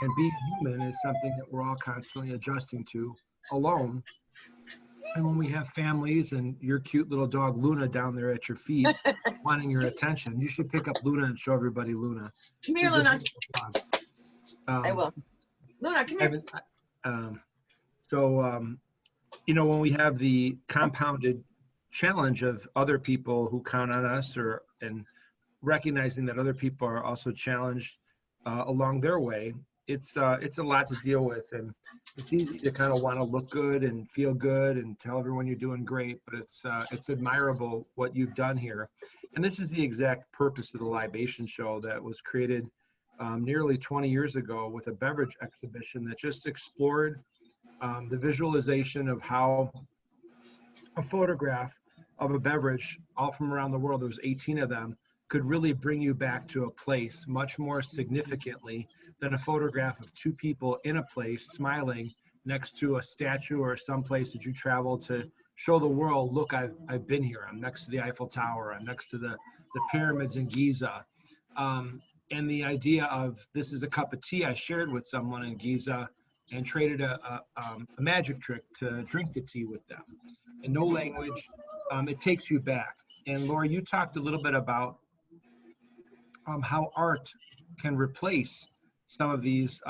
And being human is something that we're all constantly adjusting to alone. And when we have families and your cute little dog Luna down there at your feet wanting your attention, you should pick up Luna and show everybody Luna. Come here, Luna. I will. Luna, come here. When we have the compounded challenge of other people who count on us, and recognizing that other people are also challenged along their way, it's a lot to deal with, and it's easy to kind of want to look good and feel good and tell everyone you're doing great, but it's admirable what you've done here. And this is the exact purpose of the Libation Show that was created nearly 20 years ago with a beverage exhibition that just explored the visualization of how a photograph of a beverage all from around the world, there was 18 of them, could really bring you back to a place much more significantly than a photograph of two people in a place smiling next to a statue or some place that you travel to show the world, look, I've been here. I'm next to the Eiffel Tower. I'm next to the pyramids in Giza. And the idea of this is a cup of tea I shared with someone in Giza and traded a magic trick to drink the tea with them. And no language, it takes you back. And Laurie, you talked a little bit about how art can replace some of these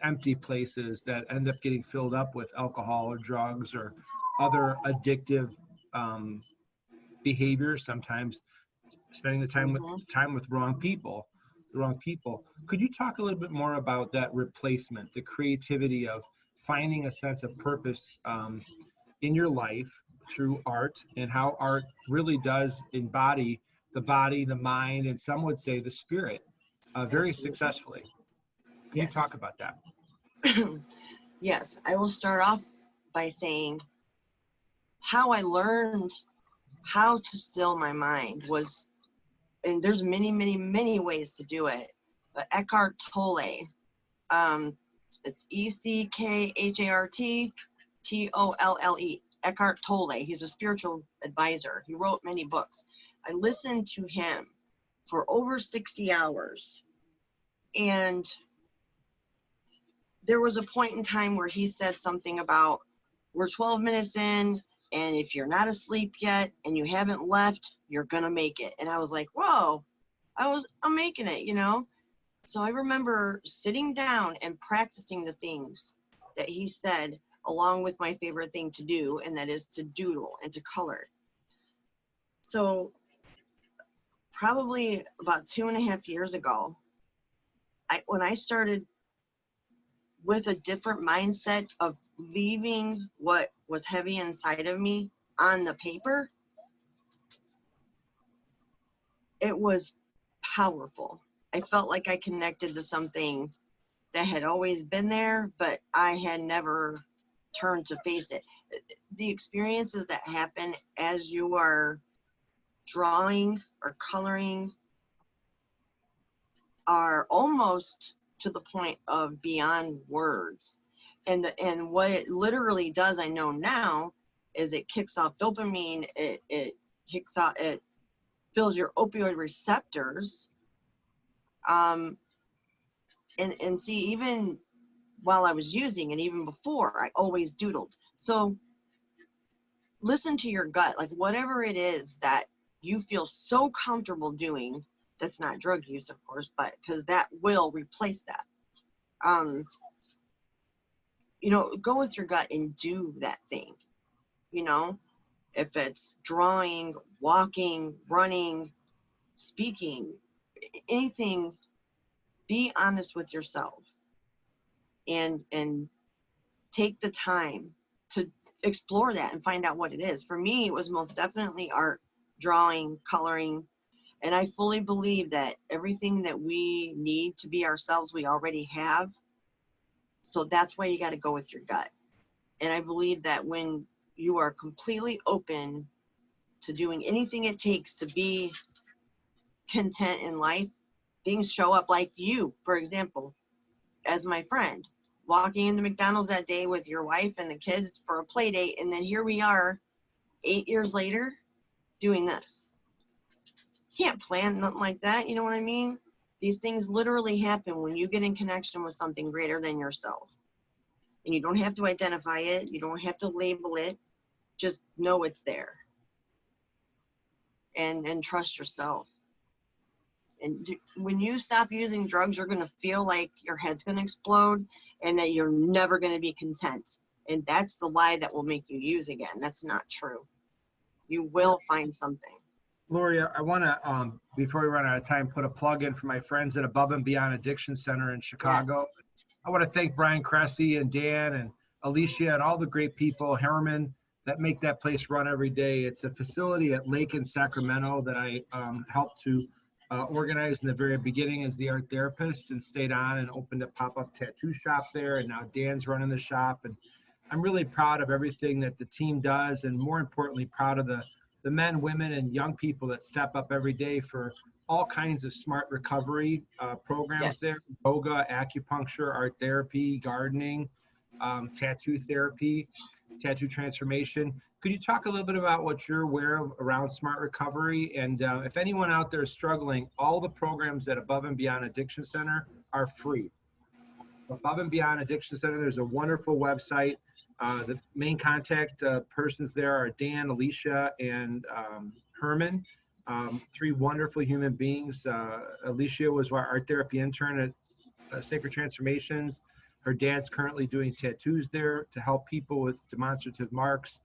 empty places that end up getting filled up with alcohol or drugs or other addictive behaviors, sometimes spending the time with the wrong people. Could you talk a little bit more about that replacement, the creativity of finding a sense of purpose in your life through art, and how art really does embody the body, the mind, and some would say the spirit very successfully? Can you talk about that? Yes, I will start off by saying how I learned how to still my mind was and there's many, many, many ways to do it. But Eckhart Tolle, it's ECKHART Eckhart Tolle. He's a spiritual advisor. He wrote many books. I listened to him for over 60 hours. And there was a point in time where he said something about, we're 12 minutes in, and if you're not asleep yet and you haven't left, you're going to make it. And I was like, whoa, I'm making it, you know? So I remember sitting down and practicing the things that he said, along with my favorite thing to do, and that is to doodle and to color. So probably about 2.5 years ago, when I started with a different mindset of leaving what was heavy inside of me on the paper, it was powerful. I felt like I connected to something that had always been there, but I had never turned to face it. The experiences that happen as you are drawing or coloring are almost to the point of beyond words. And what it literally does, I know now, is it kicks off dopamine, it fills your opioid receptors. And see, even while I was using and even before, I always doodled. So listen to your gut, like whatever it is that you feel so comfortable doing, that's not drug use, of course, but because that will replace that. You know, go with your gut and do that thing. You know, if it's drawing, walking, running, speaking, anything, be honest with yourself and take the time to explore that and find out what it is. For me, it was most definitely art, drawing, coloring. And I fully believe that everything that we need to be ourselves, we already have. So that's why you got to go with your gut. And I believe that when you are completely open to doing anything it takes to be content in life, things show up. Like you, for example, as my friend, walking into McDonald's that day with your wife and the kids for a play date. And then here we are 8 years later doing this. Can't plan nothing like that. You know what I mean? These things literally happen when you get in connection with something greater than yourself. And you don't have to identify it. You don't have to label it. Just know it's there. And trust yourself. And when you stop using drugs, you're going to feel like your head's going to explode and that you're never going to be content. And that's the lie that will make you use again. That's not true. You will find something. Laurie, I want to, before we run out of time, put a plug in for my friends at Above and Beyond Addiction Center in Chicago. Yes. I want to thank Brian Cressy and Dan and Alicia and all the great people, Herman, that make that place run every day. It's a facility at Lake in Sacramento that I helped to organize in the very beginning as the art therapist, and stayed on and opened a pop-up tattoo shop there. And now Dan's running the shop. And I'm really proud of everything that the team does, and more importantly, proud of the men, women, and young people that step up every day for all kinds of smart recovery programs. Yes. There, yoga, acupuncture, art therapy, gardening, tattoo therapy, tattoo transformation. Could you talk a little bit about what you're aware of around smart recovery? And if anyone out there is struggling, all the programs at Above and Beyond Addiction Center are free. Above and Beyond Addiction Center, there's a wonderful website. The main contact persons there are Dan, Alicia, and Herman, three wonderful human beings. Alicia was our art therapy intern at Sacred Transformations. Her dad's currently doing tattoos there to help people with demonstrative marks,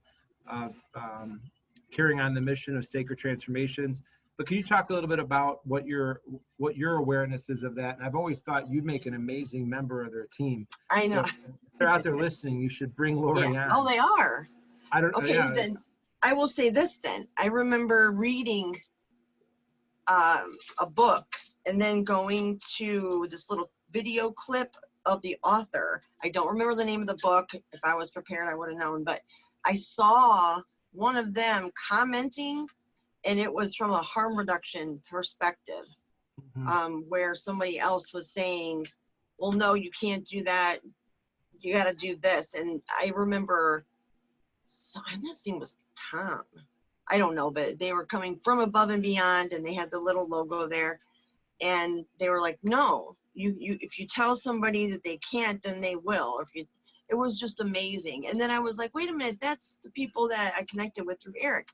carrying on the mission of Sacred Transformations. But can you talk a little bit about what your awareness is of that? And I've always thought you'd make an amazing member of their team. I know. So if they're out there listening, you should bring Laurie on. Oh, they are. I don't. Okay, yeah. Then I will say this. Then I remember reading a book and then going to this little video clip of the author. I don't remember the name of the book. If I was prepared, I would have known. But I saw one of them commenting and it was from a harm reduction perspective, where somebody else was saying, well, no, you can't do that. You got to do this. And I remember, so I'm not saying it was Tom. I don't know, but they were coming from Above and Beyond, and they had the little logo there. And they were like, no, if you tell somebody that they can't, then they will. It was just amazing. And then I was like, wait a minute, that's the people that I connected with through Eric.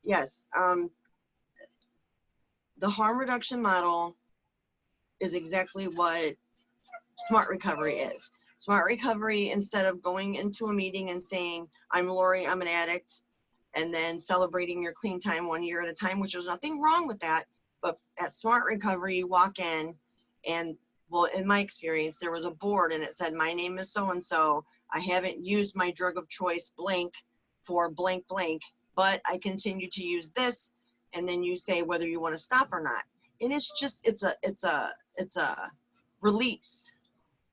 Yes. The harm reduction model is exactly what smart recovery is. Smart recovery, instead of going into a meeting and saying, I'm Laurie, I'm an addict, and then celebrating your clean time 1 year at a time, which there's nothing wrong with that. But at smart recovery, you walk in and, well, in my experience, there was a board and it said, my name is so-and-so. I haven't used my drug of choice blank for blank blank, but I continue to use this. And then you say whether you want to stop or not. And it's just, it's a release.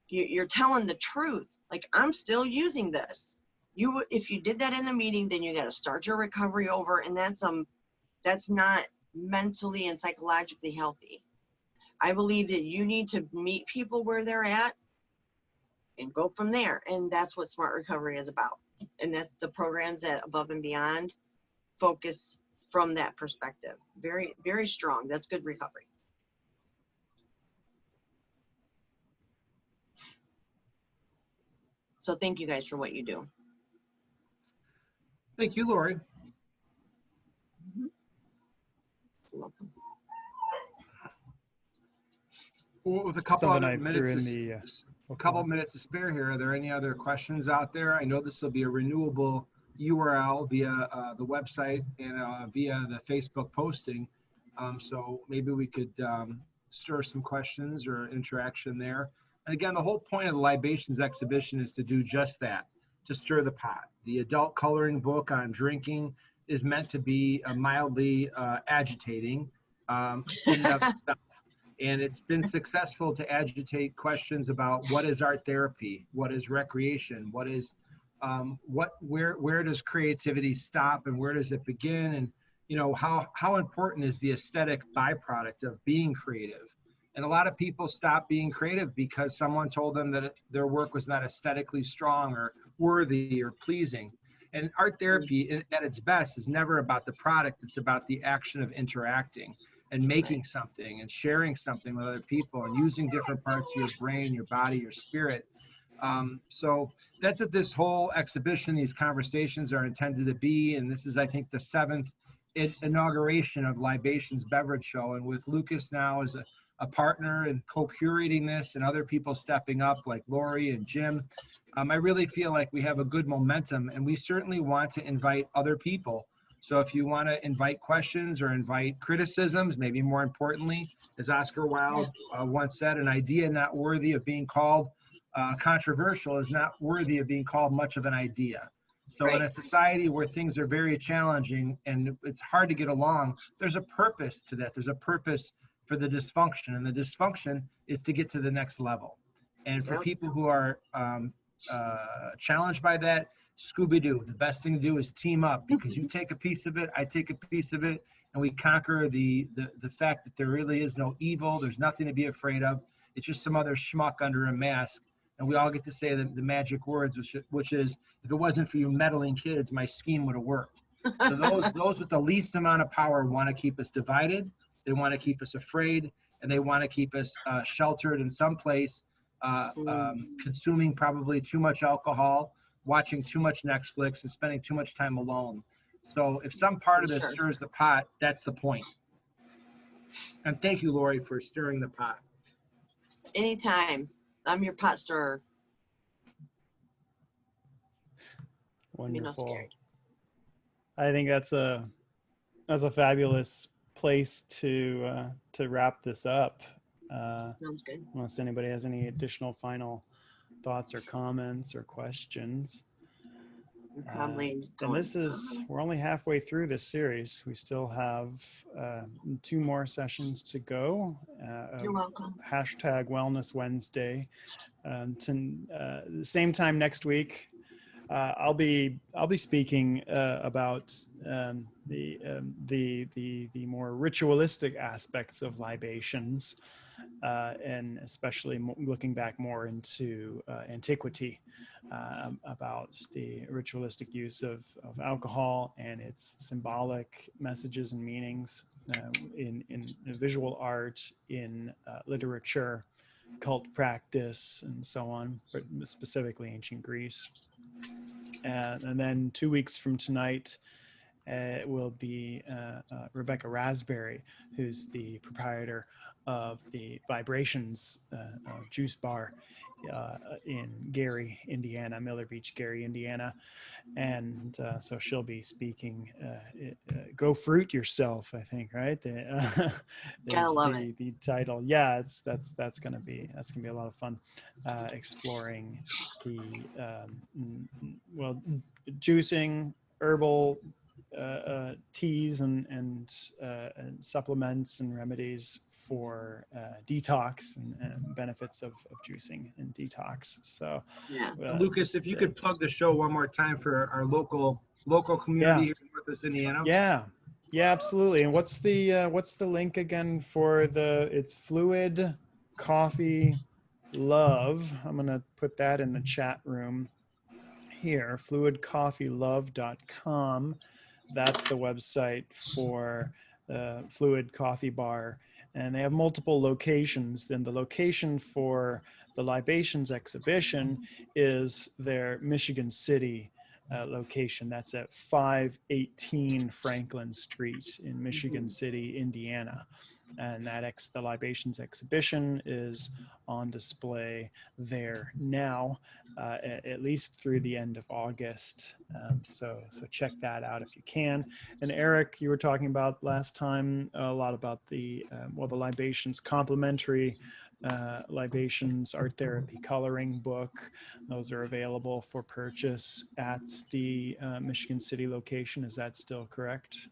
You're telling the truth. Like, I'm still using this. If you did that in the meeting, then you got to start your recovery over. And that's not mentally and psychologically healthy. I believe that you need to meet people where they're at and go from there. And that's what smart recovery is about. And that's the programs at Above and Beyond focus from that perspective. Very, very strong. That's good recovery. So thank you guys for what you do. Thank you, Laurie. You're welcome. Well, with a couple Something other I threw in minutes, a couple minutes to spare here, are there any other questions out there? I know this will be a renewable URL via the website and via the Facebook posting. So maybe we could stir some questions or interaction there. And again, the whole point of the Libations Exhibition is to do just that, to stir the pot. The adult coloring book on drinking is meant to be mildly agitating in and of itself. And it's been successful to agitate questions about what is art therapy, what is recreation, what is where does creativity stop and where does it begin, and you know how important is the aesthetic byproduct of being creative. And a lot of people stop being creative because someone told them that their work was not aesthetically strong or worthy or pleasing. And art therapy at its best is never about the product, it's about the action of interacting and making something and sharing something with other people and using different parts of your brain, your body, your spirit. So that's what this whole exhibition, these conversations are intended to be. And this is, I think, the 7th inauguration of Libations Beverage Show. And with Lucas now as a partner and co-curating this and other people stepping up like Laurie and Jim, I really feel like we have a good momentum, and we certainly want to invite other people. So if you want to invite questions or invite criticisms, maybe more importantly, as Oscar Wilde once said, an idea not worthy of being called controversial is not worthy of being called much of an idea. So in a society where things are very challenging and it's hard to get along, there's a purpose to that. There's a purpose for the dysfunction, and the dysfunction is to get to the next level. And for people who are challenged by that, Scooby-Doo, the best thing to do is team up, because you take a piece of it, I take a piece of it, and we conquer the fact that there really is no evil. There's nothing to be afraid of. It's just some other schmuck under a mask. And we all get to say the magic words, which is, if it wasn't for you meddling kids, my scheme would have worked. So those with the least amount of power want to keep us divided. They want to keep us afraid, and they want to keep us sheltered in some place, consuming probably too much alcohol, watching too much Netflix, and spending too much time alone. So if some part of this stirs the pot, that's the point. And thank you, Laurie, for stirring the pot. Anytime. I'm your pot stirrer. Wonderful. I think that's a fabulous place to wrap this up. Sounds good. Unless anybody has any additional final thoughts or comments or questions. And we're only halfway through this series. We still have 2 more sessions to go. You're welcome. #Wellness Wednesday. The same time next week, I'll be speaking about the more ritualistic aspects of libations, and especially looking back more into antiquity, about the ritualistic use of alcohol and its symbolic messages and meanings, in visual art, in literature, cult practice, and so on, but specifically ancient Greece. And then 2 weeks from tonight, it will be Rebecca Raspberry, who's the proprietor of the Vibrations juice bar in Gary, Indiana, Miller Beach, Gary, Indiana. And so she'll be speaking. Go fruit yourself, I think, right? Gotta love it. The title. Yeah, that's gonna be a lot of fun, exploring the juicing, herbal teas and supplements and remedies for detox and benefits of juicing and detox. So Yeah. Lucas, if you could plug the show one more time for our local community here in Northwest Indiana. Yeah, absolutely. And what's the link again for it's Fluid Coffee Love. I'm gonna put that in the chat room here, fluidcoffeelove.com. That's the website for the Fluid Coffee Bar. And they have multiple locations. Then the location for the Libations Exhibition is their Michigan City location. That's at 518 Franklin Street in Michigan City, Indiana. And the Libations Exhibition is on display there now, at least through the end of August. So check that out if you can. And Eric, you were talking about last time a lot about the Libations complimentary Libations Art Therapy coloring book. Those are available for purchase at the Michigan City location. Is that still correct?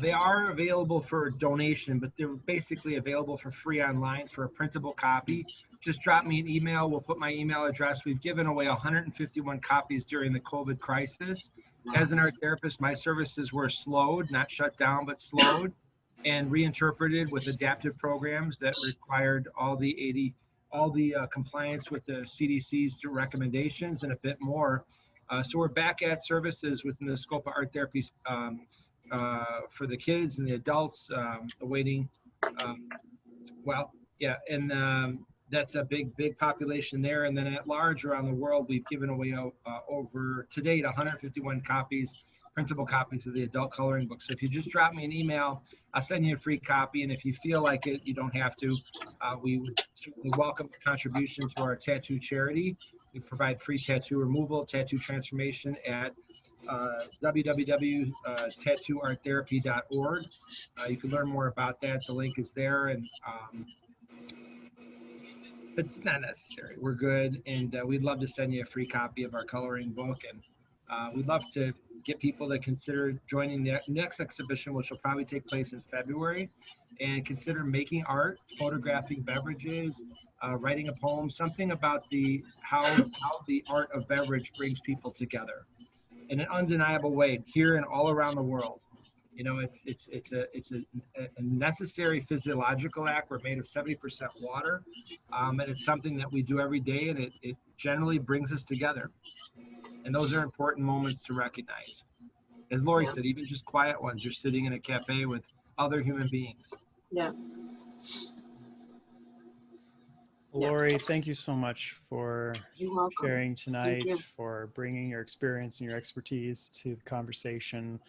They are available for donation, but they're basically available for free online for a printable copy. Just drop me an email. We'll put my email address. We've given away 151 copies during the COVID crisis. As an art therapist, my services were slowed, not shut down, but slowed and reinterpreted with adaptive programs that required all the compliance with the CDC's recommendations and a bit more. So we're back at services within the scope of art therapy for the kids and the adults awaiting. That's a big population there. And then at large around the world, we've given away over to date 151 copies, printable copies of the adult coloring book. So if you just drop me an email, I'll send you a free copy. And if you feel like it, you don't have to. We would certainly welcome a contribution to our tattoo charity. We provide free tattoo removal, tattoo transformation at www.tattooarttherapy.org. You can learn more about that. The link is there, and it's not necessary. We're good, and we'd love to send you a free copy of our coloring book, and we'd love to get people to consider joining the next exhibition, which will probably take place in February, and consider making art, photographing beverages, writing a poem, something about how the art of beverage brings people together in an undeniable way here and all around the world. You know, it's a necessary physiological act. We're made of 70% water, and it's something that we do every day, and it generally brings us together. And those are important moments to recognize. As Laurie said, even just quiet ones. You're sitting in a cafe with other human beings. Yeah. Laurie, thank you so much for You're welcome. sharing tonight, for bringing your experience and your expertise to the conversation.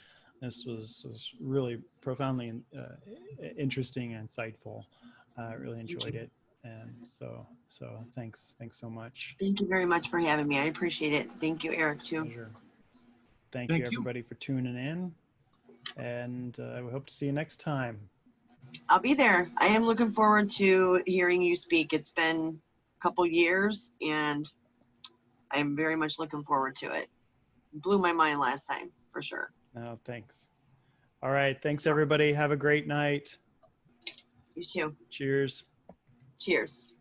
This was really profoundly interesting and insightful. I really enjoyed it. And so thanks so much. Thank you very much for having me. I appreciate it. Thank you, Eric, too. Pleasure. Thank you, everybody, for tuning in. And we hope to see you next time. I'll be there. I am looking forward to hearing you speak. It's been a couple years, and I'm very much looking forward to it. Blew my mind last time, for sure. Oh, thanks. All right. Thanks, everybody. Have a great night. You too. Cheers. Cheers.